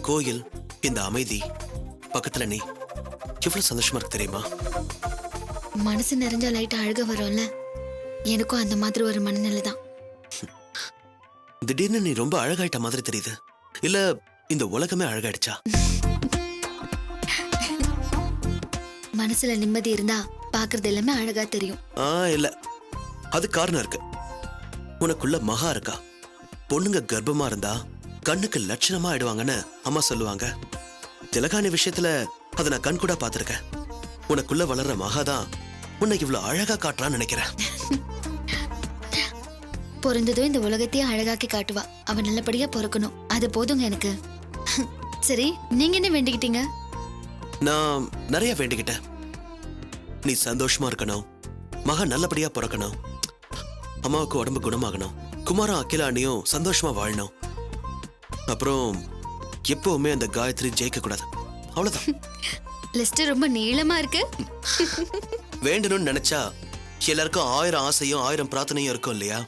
கோயில், இந்த அமைதி, பக்கத்துல நீ, எவ்வளவு சந்தோஷமா இருக்கு தெரியுமா? மனசு நிறைஞ்ச லைட்டா அழுக வரும்ல, எனக்கும் அந்த மாதிரி ஒரு மனநிலை தான். திடீர்னு நீ ரொம்ப அழகாயிட்ட மாதிரி தெரியுது. இல்ல இந்த உலகமே அழகாயிடுச்சா? மனசுல நிம்மதி இருந்தா பாக்குறது எல்லாமே அழகா தெரியும். இல்ல, அது காரணம் இருக்கு. உனக்குள்ள மகா இருக்கா. பொண்ணுங்க கர்ப்பமா இருந்தா கண்ணுக்கு லட்சணமா ஆயிடுவாங்கன்னு அம்மா சொல்லுவாங்க. திலகாணி விஷயத்துல அதை நான் கண் கூட பாத்திருக்கேன். உனக்குள்ள வளர்ற மகாதான் உன்னை இவ்வளவு அழகா காட்டுறான்னு நினைக்கிறேன். பொருந்ததும் இந்த உலகத்தையே அழகாக்கி காட்டுவா. அவன் நல்லபடியா பொறுக்கணும், அது போதுங்க எனக்கு. சரி, நீங்க என்ன வேண்டிக்கிட்டீங்க? நான் நிறைய வேண்டிக்கிட்டேன். நீ சந்தோஷமா இருக்கணும், மகா நல்லபடியா பிறக்கணும், அம்மாவுக்கு உடம்பு குணமாகணும், குமாரம் அகிலானியும் சந்தோஷமா வாழணும், அப்புறம் எப்பவுமே அந்த காயத்ரி ஜெயிக்க கூடாது. அவ்வளவுதான். லிஸ்ட் ரொம்ப நீளமா இருக்கு. வேண்டணும்னு நினைச்சா எல்லாருக்கும் 1000 ஆசையும் 1000 பிரார்த்தனையும் இருக்கும் இல்லையா?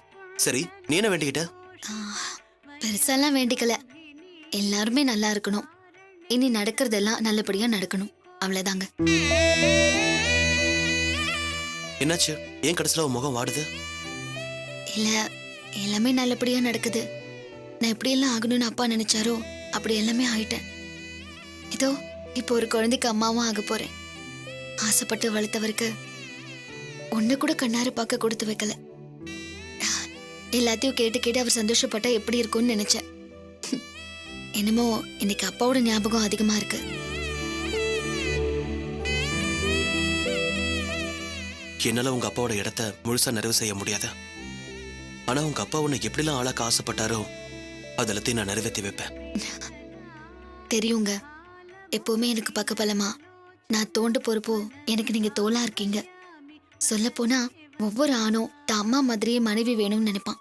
சரி, நீ என்ன வேண்டிக்கிட்ட? பெருசாலாம் வேண்டிக்கல. எல்லாருமே நல்லா இருக்கணும், இனி நடக்கிறதெல்லாம் நல்லபடியா நடக்கணும், அவ்வளவுதாங்க. என்னாச்சு? ஏன் கடைசியில உன் முகம் வாடுது? இல்ல, எல்லாமே நல்லபடியா நடக்குது. நான் எப்படி எல்லாம் ஆகணும்னு அப்பா நினைச்சாரோ அப்படி எல்லாமே ஆயிட்டேன். இதோ இப்போ ஒரு குழந்தைக்கு அம்மாவும் ஆக போறேன். ஆசைப்பட்டு வளர்த்தவருக்கு ஒண்ணு கூட கண்ணார பார்க்க கொடுத்து வைக்கல. எல்லாத்தையும் கேட்டு கேட்டு அவர் சந்தோஷப்பட்டா எப்படி இருக்கும்னு நினைச்சேன். என்னமோ இன்னைக்கு அப்பாவோட ஞாபகம் அதிகமா இருக்கு. என்னால உங்க அப்பாவோட இடத்த முழுசா நிறைவு செய்ய முடியாது. ஆனா உங்க அப்பா உன்னை எப்படிலாம் ஆளாக்க ஆசைப்பட்டாரோ அதெல்லாத்தையும் நான் நிறைவேற்றி வைப்பேன். தெரியுங்க, எப்பவுமே எனக்கு பக்கபலமா நான் தோண்டு பொறுப்போ எனக்கு நீங்க தோளா இருக்கீங்க. சொல்ல போனா ஒவ்வொரு ஆணும் தான் அம்மா மாதிரியே மனைவி வேணும்னு நினைப்பான்.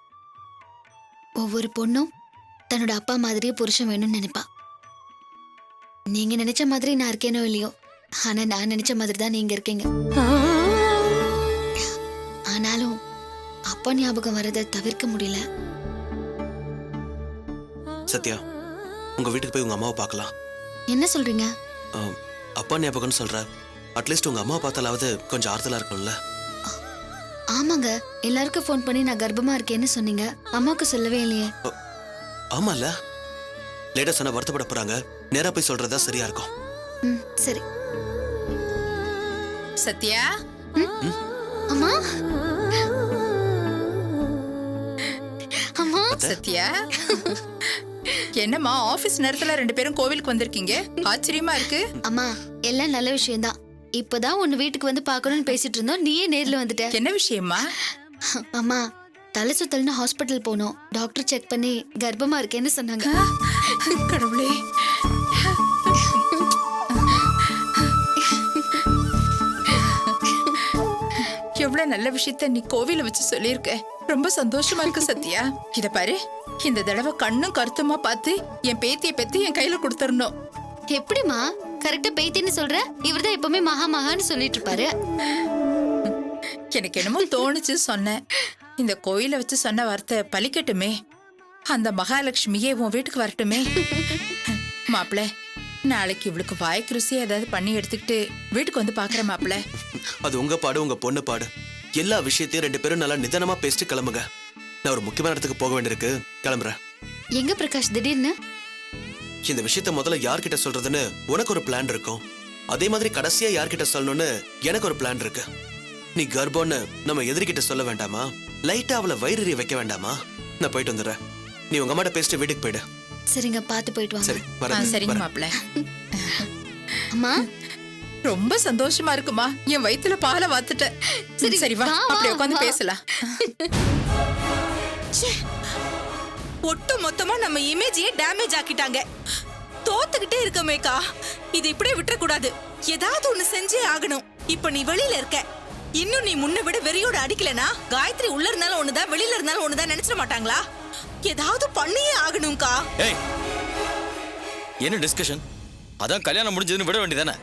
ஒவ்வொரு பொண்ணும் தன்னோட அப்பா மாதிரியே புருஷன் வேணும்னு நினைப்பா. நீங்க நினைச்ச மாதிரி நான் இருக்கேனோ இல்லையோ, ஆனா நான் நினைச்ச மாதிரி தான் நீங்க இருக்கீங்க. ஆனாலும் அப்பா ஞாபகம் வரதை தவிர்க்க முடியல. சத்யா, உங்க வீட்டுக்கு போய் உங்க அம்மாவை பார்க்கலாம். என்ன சொல்றீங்க? அப்பா ஞாபகம்னு சொல்ற, அட்லீஸ்ட் உங்க அம்மா பார்த்தாலாவது கொஞ்சம் ஆறுதலா இருக்கும்ல? ஆமாங்க, எல்லாருக்கும் ஃபோன் பண்ணி நான் கர்ப்பமா இருக்கேன்னு சொன்னீங்க, அம்மாவுக்கு சொல்லவே இல்லையே. ஆமால, லேட்டா சொன்னா வருத்தப்பட போறாங்க. நேரா போய் சொல்றதா சரியா இருக்கும். சரி. சத்யா, அம்மா. அம்மா. சத்யா, என்னம்மா ஆபீஸ் நேரத்துல 2 பேரும் கோவிலுக்கு வந்திருக்கீங்க? ஆச்சரியமா இருக்கு. அம்மா, எல்லாம் நல்ல விஷயம்தான். இப்பதான் உன்னை வீட்டுக்கு வந்து பார்க்கணும்னு பேசிட்டு இருந்தோம், நீயே நேர்ல வந்துட்ட. என்ன விஷயமா? அம்மா, தலை சுத்தல்னு ஹாஸ்பிட்டல் போனோம். டாக்டர் செக் பண்ணி கர்ப்பமா இருக்கேன்னு சொன்னாங்க. கடவுளே. எவ்வளவு நல்ல விஷயத்த நீ கோவில வச்சு சொல்லியிருக்க. ரொம்ப சந்தோஷமா இருக்கு சத்யா. இத பாரு, இந்த தடவை கண்ணும் கருத்துமா பார்த்து என் பேத்தியை பெத்து என் கையில கொடுத்துடணும். எப்படிமா கரெக்டா பேத்தின்னு சொல்ற? இவர்தான் எப்பவுமே மகா மகான்னு சொல்லிட்டு இருப்பாரு. எனக்கு என்னமோ தோணுச்சு சொன்னேன். இந்த கோயில வச்சு சொன்ன வார்த்தை பலிக்கட்டுமே. அந்த மகாலட்சுமியே உன் வீட்டுக்கு வரட்டுமே. மாப்பிள்ள, நாளைக்கு இவளுக்கு வாய்க்கு ருசியா ஏதாவது பண்ணி எடுத்துக்கிட்டு வீட்டுக்கு வந்து பாக்குற மாப்பிள்ள. அது உங்க பாடு, உங்க பொண்ணு பாடு. எல்லா விஷயத்தையும் 2 பேரும் நல்லா நிதானமா பேசிட்டு கிளம்புங்க. நான் ஒரு முக்கியமான இடத்துக்கு போக வேண்டியிருக்கு, கிளம்புறேன். எங்க பிரகாஷ் திடீர்னு? இந்த விஷயத்த முதல்ல யார்கிட்ட சொல்றதுன்னு உனக்கு ஒரு பிளான் இருக்கும். அதே மாதிரி கடைசியா யார்கிட்ட சொல்லணும்னு எனக்கு ஒரு பிளான் இருக்கு. நீ கர்ப்பம்னு நம்ம எதிரிகிட்ட சொல்ல வேண்டாமா? லைட்டா அவளை வயிறு வைக்க வேண்டாமா? நான் போயிட்டு வந்துடுறேன். நீ உங்க அம்மாட்ட பேசிட்டு வீட்டுக்கு போயிடு. சரிங்க, பாத்து போயிட்டு வாங்க. சரி, வரேன். சரிங்க மாப்பிள்ள. அம்மா, ரொம்ப சந்தோஷமா இருக்குமா. என் வயித்துல பாலை வாத்துட்ட. சரி சரி, வா அப்படியே உட்காந்து பேசலாம். ஒட்டு மொத்தமா நம்ம இமேஜையே டேமேஜ் ஆக்கிட்டாங்க. தோத்துக்கிட்டே இருக்கமேக்கா, இது இப்படியே விட்டுற கூடாது. ஏதாவது ஒண்ணு செஞ்சே ஆகணும். இப்ப நீ வெளியில இருக்க, இன்னும் நீ முன்ன விட வெறியோட அடிக்கலனா காயத்ரி உள்ள இருந்தாலும் ஒண்ணுதான் வெளியில இருந்தாலும் ஒண்ணுதான் நினைச்சிட மாட்டாங்களா? ஏதாவது பண்ணியே ஆகணும்க்கா. ஏய், என்ன டிஸ்கஷன்? அதான் கல்யாணம் முடிஞ்சதுன்னு விட வேண்டியதானே?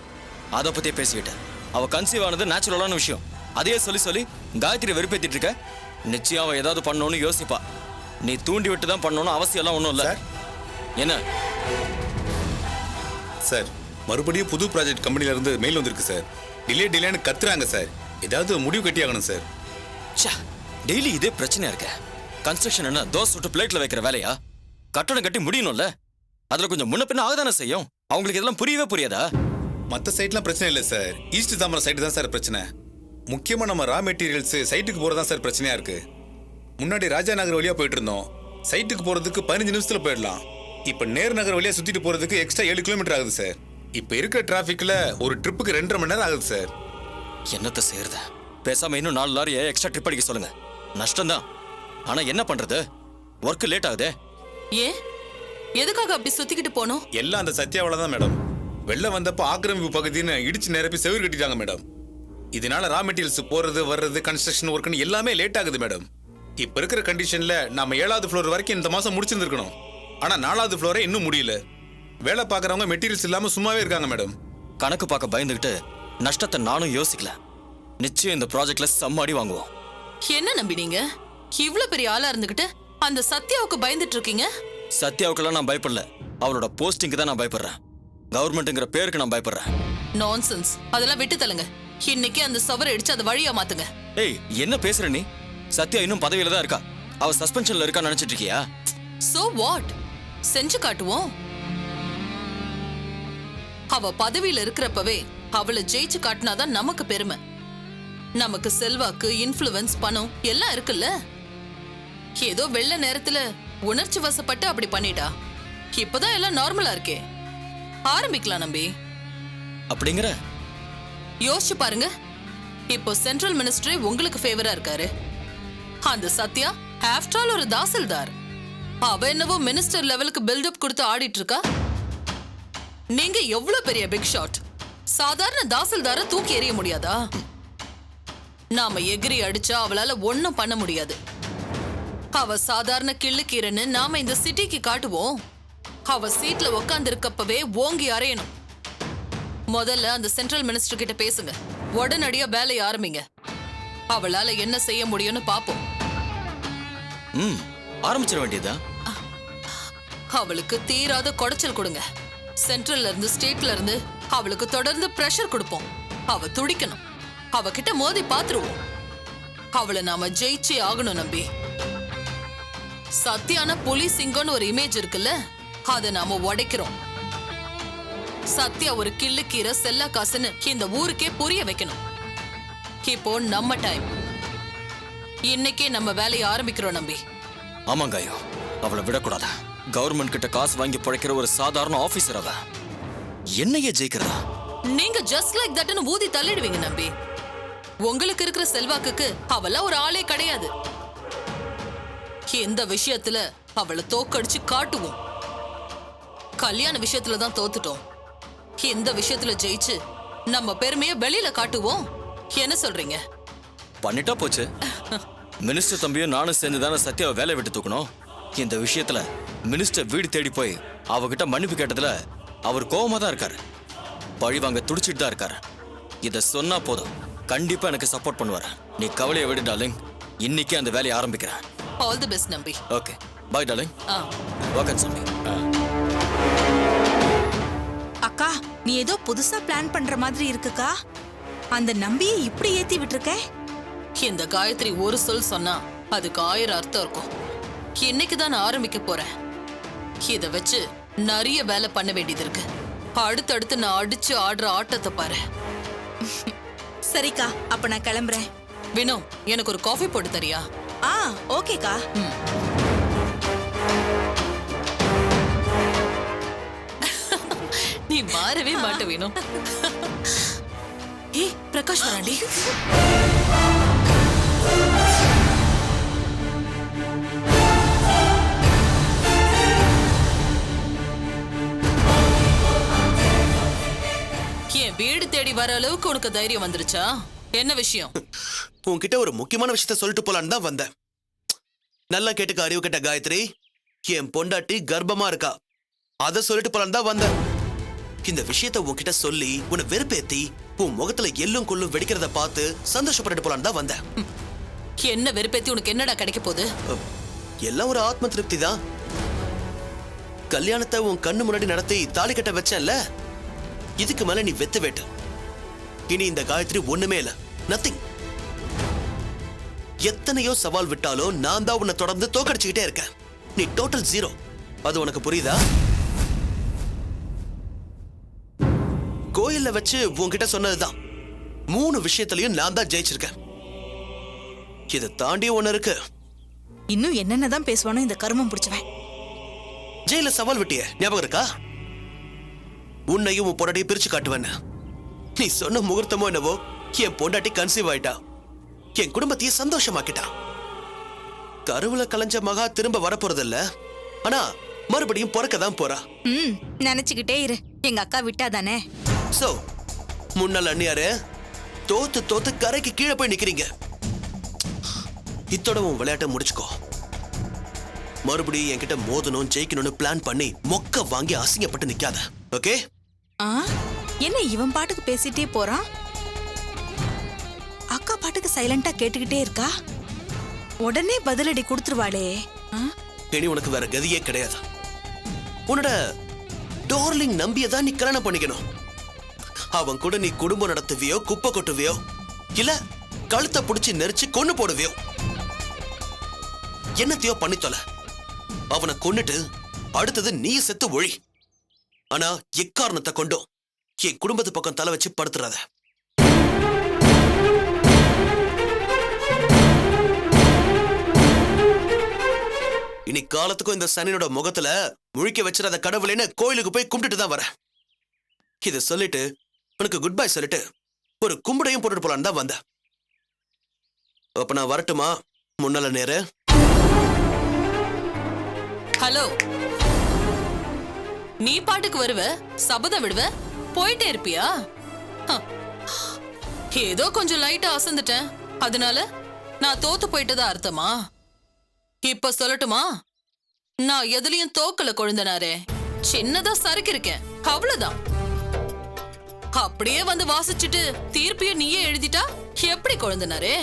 அதை பத்தியே பேசிக்கிட்டேன். அவ கன்சீவ் ஆனது நேச்சுரலான விஷயம். அதையே சொல்லி சொல்லி காயத்ரி வெறுப்பேத்திட்டு இருக்க. நிச்சயம் அவ ஏதாவது பண்ணணும்னு யோசிப்பா. நீ தூண்டி விட்டு தான் பண்ணணும் அவசியம் எல்லாம் ஒன்றும் இல்லை. என்ன சார் மறுபடியும் புது ப்ராஜெக்ட் கம்பெனில இருந்து மெயில் வந்திருக்கு சார். டிலேன்னு கத்துறாங்க சார். ஏதாவது முடிவு கட்டி ஆகணும் சார். ச்சே, டெய்லி இதே பிரச்சனையா இருக்க. கன்ஸ்ட்ரக்ஷன் என்ன தோசை சுட்டு பிளேட்ல வைக்கிற வேலையா? கட்டடம் கட்டி முடியணும்ல. அதுல கொஞ்சம் முன்ன பின்ன ஆகதானே செய்யும். அவங்களுக்கு இதெல்லாம் புரியவே புரியாதா? மற்ற சைட்லாம் பிரச்சனை இல்லை சார். ஈஸ்ட் தாம்பரம் சைட்டு தான் சார் பிரச்சனை. முக்கியமா நம்ம ரா மெட்டீரியல்ஸ் சைட்டுக்கு போறதான் சார் பிரச்சனையா இருக்கு. முன்னாடி ராஜா நகர் வழியா போயிட்டு இருந்தோம். சைட்டுக்கு போறதுக்கு 15 நிமிஷத்துல போயிடலாம். இப்ப நேர் நகர் வழியா சுத்திட்டு போறதுக்கு எக்ஸ்ட்ரா 7 கிலோமீட்டர் ஆகுது சார். இப்ப இருக்கிற டிராபிக்ல ஒரு ட்ரிப்புக்கு 2.5 மணி நேரம் ஆகுது சார். என்னத்த செய்யறது? பேசாம இன்னும் 4 லாரியை எக்ஸ்ட்ரா ட்ரிப் அடிக்க சொல்லுங்க. நஷ்டம்தான். ஆனா என்ன பண்றது? ஒர்க் லேட் ஆகுதே. ஏன் எதுக்காக அப்படி சுத்திக்கிட்டு போனோம்? எல்லாம் அந்த சத்யாவால தான் மேடம். வெள்ளம் வந்தப்போ ஆக்கிரமிப்பு பகுதின்னு இடிச்சு நிரப்பி செவுரு கட்டிட்டாங்க மேடம். இதனால ரா மெட்டீரியல்ஸ் போறது வர்றது கன்ஸ்ட்ரக்ஷன் ஒர்க்னு எல்லாமே லேட் ஆகுது மேடம். இப்ப இருக்கிற கண்டிஷன்ல நாம 7வது ஃப்ளோர் வரைக்கும் இந்த மாசம் முடிச்சிருந்திருக்கணும். ஆனா 4வது ஃப்ளோரே இன்னும் முடியல. வேலை பார்க்கறவங்க மெட்டீரியல்ஸ் இல்லாம சும்மாவே இருக்காங்க மேடம். கணக்கு பார்க்க பயந்துகிட்டு நஷ்டத்தை நானும் யோசிக்கல. நிச்சயம் இந்த ப்ராஜெக்ட்ல செம்ம அடி வாங்குவோம். என்ன நம்பினீங்க? இவ்ளோ பெரிய ஆளா இருந்துகிட்டு அந்த சத்யாவுக்கு பயந்துட்டு இருக்கீங்க? சத்யாவுக்கெல்லாம் நான் பயப்படல. அவளோட போஸ்டிங்க்கு தான் நான் பயப்படுறேன். கவர்மெண்ட்ங்கிற பேருக்கு நான் பயப்படுறேன். நான்சென்ஸ். அதெல்லாம் விட்டு தள்ளுங்க. இன்னைக்கு அந்த சவரை அடிச்சு அதை வழியா மாத்துங்க. ஏய், என்ன பேசுற நீ? சத்யா இன்னும் பதவியில தான் இருக்கா. அவ சஸ்பென்ஷன்ல இருக்கான்னு நினைச்சிட்டு இருக்கியா? So what? செஞ்சு காட்டுவோம். அவ பதவியில இருக்கிறப்பவே அவளை ஜெயிச்சு காட்டினாதான் நமக்கு பெருமை. நமக்கு செல்வாக்கு, இன்ஃப்ளூயன்ஸ், பணம் எல்லாம் இருக்குல்ல. ஏதோ வெள்ள நேரத்துல உணர்ச்சி வசப்பட்டு அப்படி பண்ணிட்டா. இப்பதான் எல்லாம் நார்மலா இருக்கே. ஆரம்பிக்கலாம் நம்பி. அப்படிங்கிற? யோசிச்சு பாருங்க. இப்போ சென்ட்ரல் மினிஸ்டரே உங்களுக்கு ஃபேவரா இருக்காரு. அந்த சத்யா ஆஃப்டர் ஆல் ஒரு தாசில்தார். அவ என்னவோ மினிஸ்டர் லெவலுக்கு பில்டப் கொடுத்து ஆடிட்டு இருக்கா. நீங்க எவ்வளவு பெரிய பிக் ஷாட். சாதாரண தாசில்தார தூக்கி எறிய முடியாதா? நாம எகிரி அடிச்சா அவளால ஒண்ணும் பண்ண முடியாது. அவ சாதாரண கிள்ளுக்கீரன்னு நாம இந்த சிட்டிக்கு காட்டுவோம். அவ சீட்ல உட்கார்ந்து இருக்கப்பவே ஓங்கி அறையணும். முதல்ல அந்த சென்ட்ரல் மினிஸ்டர் கிட்ட பேசுங்க. உடனடியா வேலையை ஆரம்பிங்க. அவளால என்ன செய்ய முடியும்னு பாப்போம். ஆரம்பிச்சிட வேண்டியதா? அவளுக்கு தீராத குடைச்சல் கொடுங்க. சென்ட்ரல்ல இருந்து ஸ்டேட்ல இருந்து அவளுக்கு தொடர்ந்து பிரஷர் கொடுப்போம். அவ துடிக்கணும். அவகிட்ட மோதி பாத்துருவோம். அவளை நாம ஜெயிச்சே ஆகணும் நம்பி. சத்தியான புலி சிங்கம்னு ஒரு இமேஜ் இருக்குல்ல, அதை நாம உடைக்கிறோம். சத்யா ஒரு கிள்ளுக்கீரை செல்லா காசுன்னு இந்த ஊருக்கே புரிய வைக்கணும். இப்போ நம்ம டைம். இன்னைக்கே நம்ம வேலையை ஆரம்பிக்கிறோம் நம்பி. ஆமாங்க ஐயோ, அவளை விடக்கூடாது. கவர்மெண்ட் கிட்ட காசு வாங்கி பிழைக்கிற ஒரு சாதாரண ஆபீசர் அவ. என்னையே ஜெயிக்கிறதா? நீங்க ஜஸ்ட் லைக் தட்னு ஊதி தள்ளிடுவீங்க நம்பி. உங்களுக்கு இருக்கிற செல்வாக்குக்கு அவள ஒரு ஆளே கிடையாது. இந்த விஷயத்துல அவளை தோக்கடிச்சு காட்டுவோம். கல்யாண விஷயத்துல தான் தோத்துட்டோம். இந்த விஷயத்துல ஜெயிச்சு நம்ம பெருமையை வெளியில காட்டுவோம். என்ன சொல்றீங்க? பண்ணிட்டா போச்சு. மினிஸ்டர் தம்பியும் நானும் சேர்ந்து தானே சத்யாவை வேலை விட்டு தூக்கணும். இந்த விஷயத்துல மினிஸ்டர் வீடு தேடி போய் அவகிட்ட மன்னிப்பு கேட்டதுல அவர் கோவமா தான் இருக்காரு. பழி வாங்க துடிச்சிட்டு தான் இருக்காரு. இத சொன்னா போதும், கண்டிப்பா எனக்கு சப்போர்ட் பண்ணுவாரு. நீ கவலையை விடு டார்லிங். இன்னைக்கே அந்த வேலையை ஆரம்பிக்கிறேன். All the best Nambi. Okay, bye darling. Okay சாமி. அக்கா, நீ ஏதோ புதுசா பிளான் பண்ற மாதிரி இருக்குக்கா. அந்த நம்பியை இப்படி ஏத்தி விட்டுருக்க. இந்த காயத்ரி ஒரு சொல் சொன்னா அதுக்கு 1000 அர்த்தம் இருக்கும். இன்னைக்குதான் நான் ஆரம்பிக்க போறேன். இத வச்சு நிறைய வேலை பண்ண வேண்டியது இருக்கு. அடுத்தடுத்து நான் அடிச்சு ஆடுற ஆட்டத்தை பாரு. சரிக்கா, அப்ப நான் கிளம்புறேன். வினோ, எனக்கு ஒரு காஃபி போட்டு தரியா? ஓகேக்கா. நீ மாறவே மாட்ட வேணும். ஏய் பிரகாஷ் வராண்டி. என் வீடு தேடி வர அளவுக்கு உனக்கு தைரியம் வந்துருச்சா? என்ன விஷயம்? உன்கிட்ட ஒரு முக்கியமான விஷயத்த சொல்லிட்டு போலான்னு தான் வந்தேன். நல்லா கேட்டுக்க அறிவு கேட்ட காயத்ரி, என் பொண்டாட்டி கர்ப்பமா இருக்கா. அத சொல்லிட்டு போலான்னு தான் வந்தேன். இந்த விஷயத்த உன்கிட்ட சொல்லி உன்னை வெறுப்பேத்தி உன் முகத்துல எள்ளும் கொள்ளும் வெடிக்கிறத பார்த்து சந்தோஷப்பட்டு போலான்னு தான் வந்தேன். என்ன வெறுப்பேத்தி உனக்கு என்னடா கிடைக்க போகுது? எல்லாம் ஒரு ஆத்ம திருப்தி தான். கல்யாணத்தை உன் கண்ணு முன்னாடி நடத்தி தாலி கட்ட வச்சேன்ல, இதுக்கு மேல நீ வெத்து வேட்டு. இனி இந்த காயத்ரி ஒண்ணுமே இல்ல, நத்திங். எத்தனையோ சவால் விட்டாலும் நான் தான் உன்னை தொடர்ந்து தோக்கடிச்சுக்கிட்டே இருக்கேன். நீ டோட்டல் ஜீரோ. அது உனக்கு புரியுதா? கோயில்ல வச்சு உன்கிட்ட சொன்னதுதான், 3 விஷயத்திலையும் நான் தான் ஜெயிச்சிருக்கேன். இதை தாண்டி ஒண்ணு இருக்கு. இன்னும் என்னென்னதான் பேசுவானோ இந்த கருமம் பிடிச்சவன். ஜெயில சவால் விட்டிய ஞாபகம் இருக்கா? உன்னையும் உன் பொண்டாட்டியும் பிரிச்சு காட்டுவேன்னு. நீ சொன்ன முகூர்த்தமோ என்னவோ என் பொண்டாட்டி கன்சீவ் ஆயிட்டா. என் குடும்பத்தையே சந்தோஷமாக்கிட்டா. கருவுல கலைஞ்ச மகா திரும்ப வரப்போறதில்ல, ஆனா மறுபடியும் பிறக்கதான் போறா. நினைச்சுக்கிட்டே இரு, எங்க அக்கா விட்டாதானே. சோ முன்னாள் அண்ணியாரு தோத்து தோத்து கரைக்கு கீழே போய் நிக்கிறீங்க. இத்தோட உன் விளையாட்டை முடிச்சுக்கோ. மறுபடியும் என்கிட்ட மோதணும் ஜெயிக்கணும்னு பிளான் பண்ணி மொக்க வாங்கி அசிங்கப்பட்டு நிக்காத. ஓகே? என்ன இவன் பாட்டுக்கு பேசிட்டே போறான், அக்கா பாட்டுக்கு சைலண்டா கேட்டுக்கிட்டே இருக்கா. உடனே பதிலடி கொடுத்துருவாளே. இனி உனக்கு வேற கதியே கிடையாது. உன்னோட டார்லிங் நம்பியதான் நீ கல்யாணம் பண்ணிக்கணும். அவன் கூட நீ குடும்பம் நடத்துவியோ, குப்பை கொட்டுவியோ, இல்ல கழுத்தை பிடிச்சி நெரிச்சு கொன்னு போடுவியோ, என்னத்தையோ பண்ணி தொலை. அவனை கொன்னுட்டு அடுத்தது நீ செத்து ஒழி. ஆனா எக்காரணத்தை கொண்டும் என் குடும்பத்து பக்கம் தலை வச்சு படுத்துறாத. இனி காலத்துக்கும் இந்த சனியோட முகத்துல முழிக்க வச்சிடாத கடவுளேன்னு கோயிலுக்கு போய் கும்பிட்டுட்டு தான் வரேன். இதை சொல்லிட்டு உனக்கு குட் பை சொல்லிட்டு ஒரு கும்பிடையும் போட்டுட்டு போலான்னு தான் வந்தேன். அப்ப நான் வரட்டுமா முன்னால நேரு? ஹலோ, நீ பாட்டுக்கு வருவ, சபதம் விடுவ, போயிட்டே இருப்பியா? ஏதோ கொஞ்சம் லைட்டா அசந்துட்டேன், அதனால நான் தோத்து போயிட்டதா அர்த்தமா? இப்ப சொல்லட்டுமா, நான் எதுலயும் தோக்கல கொழுந்தனாரே, சின்னதா சறுக்கு இருக்கேன், அவ்வளவுதான். அப்படியே வந்து வாசிச்சுட்டு தீர்ப்பிய நீயே எழுதிட்டா எப்படி கொழுந்தனாரே?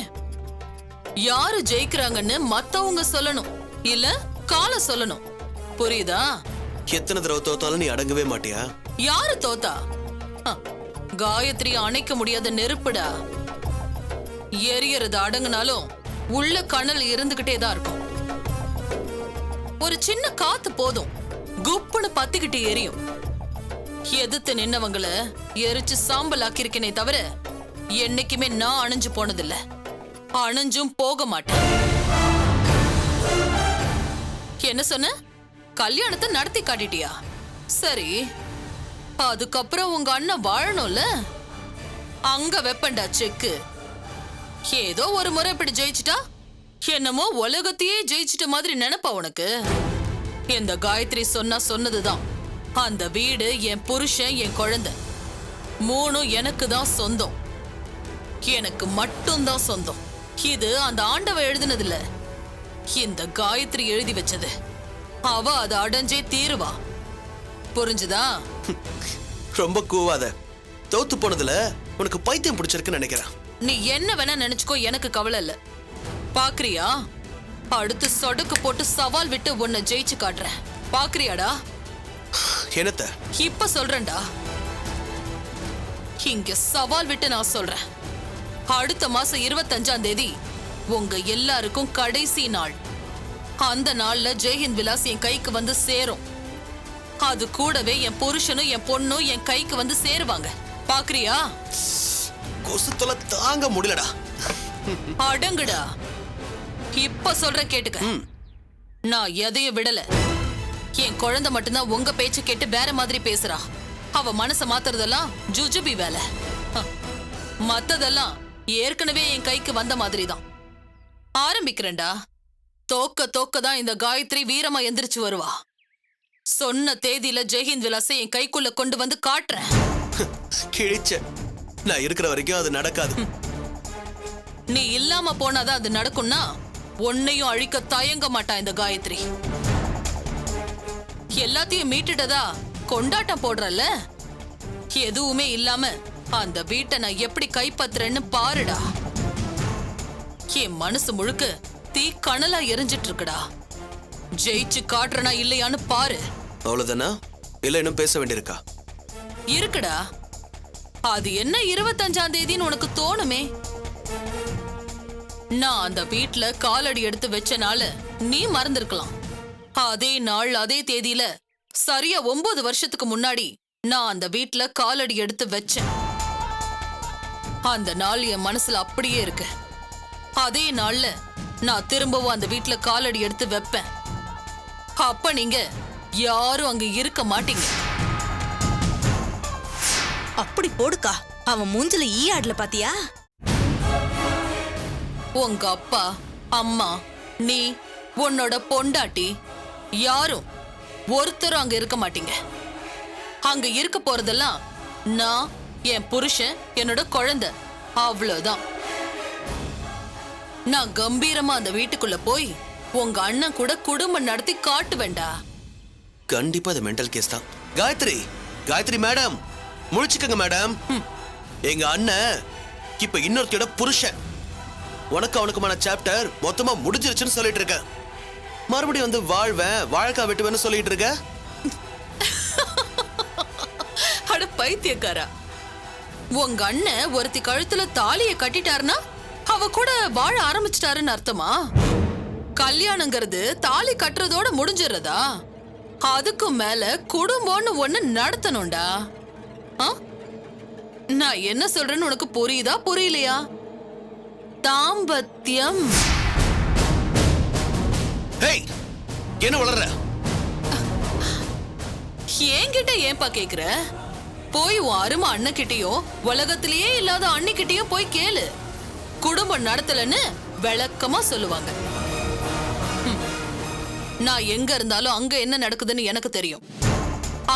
யாரு ஜெயிக்கிறாங்கன்னு மத்தவங்க சொல்லணும், இல்ல காலம் சொல்லணும், புரியுதா? எத்தனை தடவை தோத்தாலும் நீ அடங்கவே மாட்டியா? யாரு தோத்தா? காயத்ரி அணைக்க முடியாத நெருப்புடா. எரியறது அடங்குனாலும் உள்ள கனல் இருந்துகிட்டே தான் இருக்கும். ஒரு சின்ன காத்து போதும், குப்புன்னு பத்திக்கிட்டு எரியும். எதிர்த்து நின்னவங்கள எரிச்சு சாம்பல் ஆக்கியிருக்கேனே தவிர என்னைக்குமே நான் அணைஞ்சு போனதில்ல, அணைஞ்சும் போக மாட்டேன். என்ன சொன்ன? கல்யாணத்தை நடத்தி காட்டிட்டியா? சரி, அதுக்கப்புறம் உங்க அண்ணன் வாழணும்ல, அங்க வெப்பண்டா செக்கு. ஏதோ ஒரு முறை இப்படி ஜெயிச்சுட்டா என்னமோ உலகத்தையே ஜெயிச்சிட்ட மாதிரி நினைப்பா உனக்கு? இந்த காயத்ரி சொன்னதுதான். அந்த வீடு, என் புருஷன், என் குழந்தை, 3 எனக்கு தான் சொந்தம். எனக்கு மட்டும்தான் சொந்தம். இது அந்த ஆண்டவ எழுதினது இல்ல, இந்த காயத்ரி எழுதி வச்சது. அவ அதை அடைஞ்சே தீருவா, புரிஞ்சுதா? ரொம்ப கூவாத. தோத்து போனதுல உனக்கு பைத்தியம் பிடிச்சிருக்குன்னு நினைக்கிறேன். நீ என்ன வேணா நினைச்சுக்கோ, எனக்கு கவலை இல்ல. பாக்குறியா, அடுத்து சொடக்கு போட்டு சவால் விட்டு உன்னை ஜெயிச்சு காட்டுறேன். பாக்குறியாடா? என்னத்த? இப்ப சொல்றேன்டா, இங்க சவால் விட்டு நான் சொல்றேன். அடுத்த மாசம் 25ஆம் தேதி உங்க எல்லாருக்கும் கடைசி நாள். அந்த நாள்ல ஜெய்ஹிந்த் விலாஸ் என் கைக்கு வந்து சேரும். அது கூடவே என் புருஷனும் என் பொண்ணும் என் கைக்கு வந்து சேருவாங்க. பாக்குறியா? கொசுத்தல தாங்க முடியலடா. அடங்குடா. இப்ப சொல்ற கேட்டுக்க, நான் எதையும் விடல. என் குழந்தை மட்டும்தான் உங்க பேச்சு கேட்டு வேற மாதிரி பேசுறா. அவ மனச மாத்துறதெல்லாம் ஜுஜுபி வேலை. மத்ததெல்லாம் ஏற்கனவே என் கைக்கு வந்த மாதிரி தான். ஆரம்பிக்கிறேன்டா. தோக்க தான் இந்த காயத்ரி வீரமா எந்திரிச்சு வருவா. சொன்ன தேதியில ஜெய்ஹிந்த் விலாசை என் கைக்குள்ள கொண்டு வந்து காட்டுறேன். கிழிச்ச. நான் இருக்கிற வரைக்கும் அது நடக்காது. நீ இல்லாம போனாதான் அது நடக்கும்னா உன்னையும் அழிக்க தயங்க மாட்டா இந்த காயத்ரி. எல்லாத்தையும் மீட்டுட்டதா கொண்டாட்டம் போடுறல்ல, எதுவுமே இல்லாம அந்த வீட்டை நான் எப்படி கைப்பற்றுறேன்னு பாருடா. என் மனசு முழுக்க தீ கனலா எரிஞ்சிட்டு இருக்குடா. ஜெயிச்சு காட்டுறனா இல்லையான்னு பாரு. அவ்வளவுதானா? இல்ல இன்னும் பேச வேண்டியிருக்கா? இருக்குடா, அது என்ன 25ஆம் தேதின்னு உனக்கு தோணுமே. நான் அந்த வீட்ல காலடி எடுத்து வச்சனால நீ மறந்திருக்கலாம். அதே நாள் அதே தேதியில சரியா 9 வருஷத்துக்கு முன்னாடி நான் அந்த வீட்ல காலடி எடுத்து வச்சேன். அந்த நாள் என் மனசுல அப்படியே இருக்கு. அதே நாள்ல நான் திரும்பவும் அந்த வீட்ல காலடி எடுத்து வைப்பேன். அப்ப நீங்க யாரும் அங்க இருக்க மாட்டீங்க. அப்படி போடுக்கா. அவன் மூஞ்சில ஈ ஆடல பாத்தியா? உங்க அப்பா, அம்மா, நீ, உன்னோட பொண்டாட்டி யாரும் ஒருத்தரும் அங்க இருக்க மாட்டீங்க. அங்க இருக்க போறதெல்லாம் நான், என் புருஷன், என்னோட குழந்தை, அவ்வளவுதான். நான் கம்பீரமா அந்த வீட்டுக்குள்ள போய் உங்க அண்ணன் கூட குடும்பம் நடத்தி காட்டுவேண்டா. கண்டிப்பா அது மென்டல் கேஸ் தான். காயத்ரி மேடம், முழிச்சுக்கங்க மேடம். எங்க அண்ணன் இப்ப இன்னொருத்தியோட புருஷன். உனக்கு அவனுக்குமான சாப்டர் மொத்தமா முடிஞ்சிருச்சுன்னு சொல்லிட்டு இருக்க. மறுபடியும் வந்து வாழ்வேன், வாழைக்காய் வெட்டுவேன்னு சொல்லிட்டு இருக்க. அட பைத்தியக்காரா, உங்க அண்ணன் ஒருத்தி கழுத்துல தாலிய கட்டிட்டாருன்னா அவ கூட வாழ ஆரம்பிச்சிட்டாருன்னு அர்த்தமா? கல்யாணங்கிறது தாலி கட்டுறதோட முடிஞ்சிடுறதா? அதுக்கு மேல குடும்பம்னு ஒண்ணு நடத்தணும்டா. நான் என்ன சொல்றேன்னு உனக்கு புரியுதா புரியலையா? தாம்பத்தியம். என்ன வளர்ற? என்கிட்ட ஏன்பா கேக்குற? போய் உன் அருமை அண்ணன்கிட்டயும் உலகத்திலேயே இல்லாத அண்ணிக்கிட்டயும் போய் கேளு. குடும்பம் நடத்தலன்னு விளக்கமா சொல்லுவாங்க. நான் எங்க இருந்தாலும் அங்க என்ன நடக்குதுன்னு எனக்கு தெரியும்.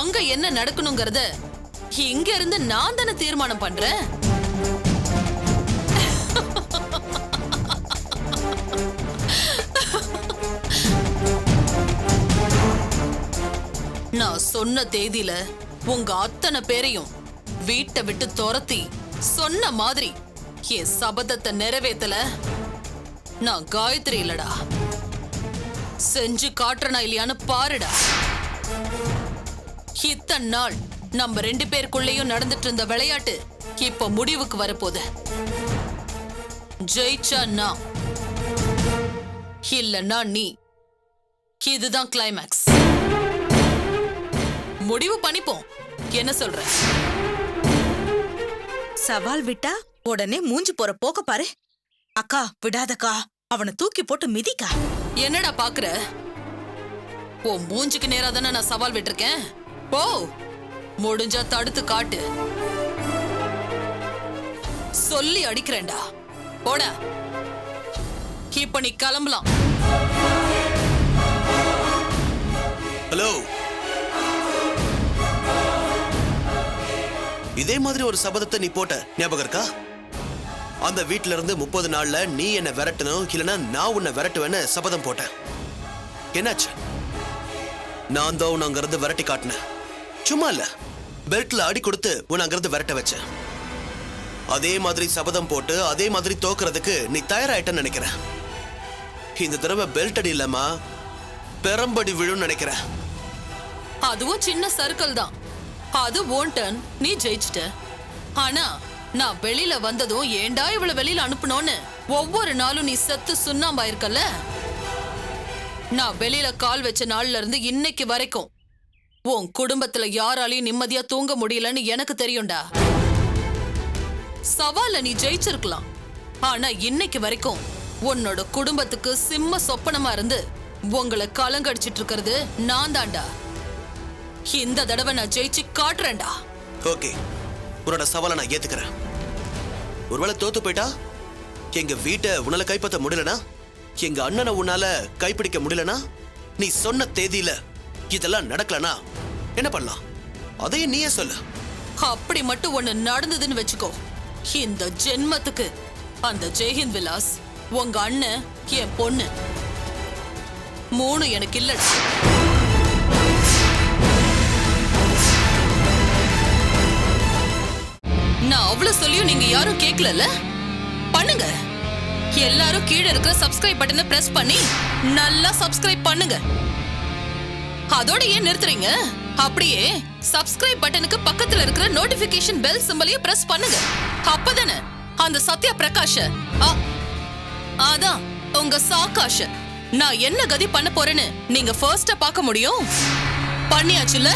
அங்க என்ன நடக்கணுங்கிறத இங்க இருந்து நான் தானே தீர்மானம் பண்றேன். நான் சொன்ன தேதியில உங்க அத்தனை பேரையும் வீட்டை விட்டு துரத்தி சொன்ன மாதிரி என் சபதத்தை நிறைவேத்தல நான் காயத்ரி இல்லடா. செஞ்சு காட்டுறனா இல்லையான்னு பாருடா. இத்தனை நாள் நம்ம 2 பேருக்குள்ளேயும் நடந்துட்டு இருந்த விளையாட்டு இப்ப முடிவுக்கு வரப்போகுது. ஜெயிச்சா நான், இல்லன்னா நீ. இதுதான் கிளைமேக்ஸ். முடிவு பண்ணிப்போம். என்ன சொல்ற? சவால் விட்டா உடனே மூஞ்சி போற போக்க பாரு. அக்கா விடாதக்கா, அவனை தூக்கி போட்டு மிதிக்கா. என்னடா பாக்குற? ஓ மூஞ்சிக்கு நேரா தானே நான் சவால் விட்டிருக்கேன். போ, முடிஞ்சா தடுத்து காட்டு. சொல்லி அடிக்கிறேன்டா. போடா, இப்ப நீ கிளம்பலாம். ஹலோ, இதே மாதிரி ஒரு சபதத்தை நீ போட்ட ஞாபகம் இருக்கா? அந்த வீட்ல இருந்து 30 நாள்ல நீ என்ன விரட்டணும், இல்லைன்னா நான் உன்னை விரட்டுவேன்னு சபதம் போட்டேன். என்னாச்சு? நான் தான் உன்னை அங்கிருந்து விரட்டி காட்டினேன். சும்மா இல்ல, பெல்ட்ல அடி கொடுத்து உன்னை அங்கிருந்து விரட்ட வச்சேன். அதே மாதிரி சபதம் போட்டு அதே மாதிரி தோக்குறதுக்கு நீ தயாராயிட்டன்னு நினைக்கிறேன். இந்த தடவை பெல்ட் அடி இல்லாம பெரம்படி விழுன்னு நினைக்கிறேன். அதுவும் சின்ன சர்க்கிள் தான். அது ஓன் டர்ன், நீ ஜெயிச்சிட்ட. ஆனா நான் வெளியில வந்ததும் ஏண்டா இவ்வளவு வெளியில அனுப்பணும்னு ஒவ்வொரு நாளும் நீ செத்து சுண்ணாம்பாயிருக்கல. நான் வெளியில கால் வச்ச நாள்ல இருந்து இன்னைக்கு வரைக்கும் உன் குடும்பத்துல யாராலையும் நிம்மதியா தூங்க முடியலன்னு எனக்கு தெரியும்டா. சவால நீ ஜெயிச்சிருக்கலாம், ஆனா இன்னைக்கு வரைக்கும் உன்னோட குடும்பத்துக்கு சிம்ம சொப்பனமா இருந்து உங்களை கலங்கடிச்சிட்டு இருக்கிறது நான் தான்டா. இந்த தடவை நான் ஜெயிச்சு காட்டுறேன்டா. ஓகே, உன்னோட சவாலை நான் ஏத்துக்கிறேன். ஒருவேளை தோத்து போயிட்டா, எங்க வீட்டை உன்னால கைப்பற்ற முடியலனா, எங்க அண்ணனை உன்னால கைப்பிடிக்க முடியலனா, நீ சொன்ன தேதியில இதெல்லாம் நடக்கலனா என்ன பண்ணலாம்? அதையும் நீயே சொல்லு. அப்படி மட்டும் ஒண்ணு நடந்ததுன்னு வச்சுக்கோ, இந்த ஜென்மத்துக்கு அந்த ஜெய்ஹிந்த் விலாஸ், உங்க அண்ணன், என் பொண்ணு 3 எனக்கு இல்லடா. நான் அவ்வளவு சொல்லியும் நீங்க யாரும் கேட்கல. பண்ணுங்க, எல்லாரும் கீழே இருக்கிற சப்ஸ்கிரைப் பட்டனை பிரஸ் பண்ணி நல்லா சப்ஸ்கிரைப் பண்ணுங்க. அதோட ஏன் நிறுத்துறீங்க? அப்படியே சப்ஸ்கிரைப் பட்டனுக்கு பக்கத்துல இருக்கிற நோட்டிபிகேஷன் பெல் சிம்பலையும் பிரஸ் பண்ணுங்க. அப்பதானே அந்த சத்யா பிரகாஷ அதான் உங்க சாகாஷ நான் என்ன கதி பண்ண போறேன்னு நீங்க ஃபர்ஸ்டா பார்க்க முடியும். பண்ணியாச்சுல?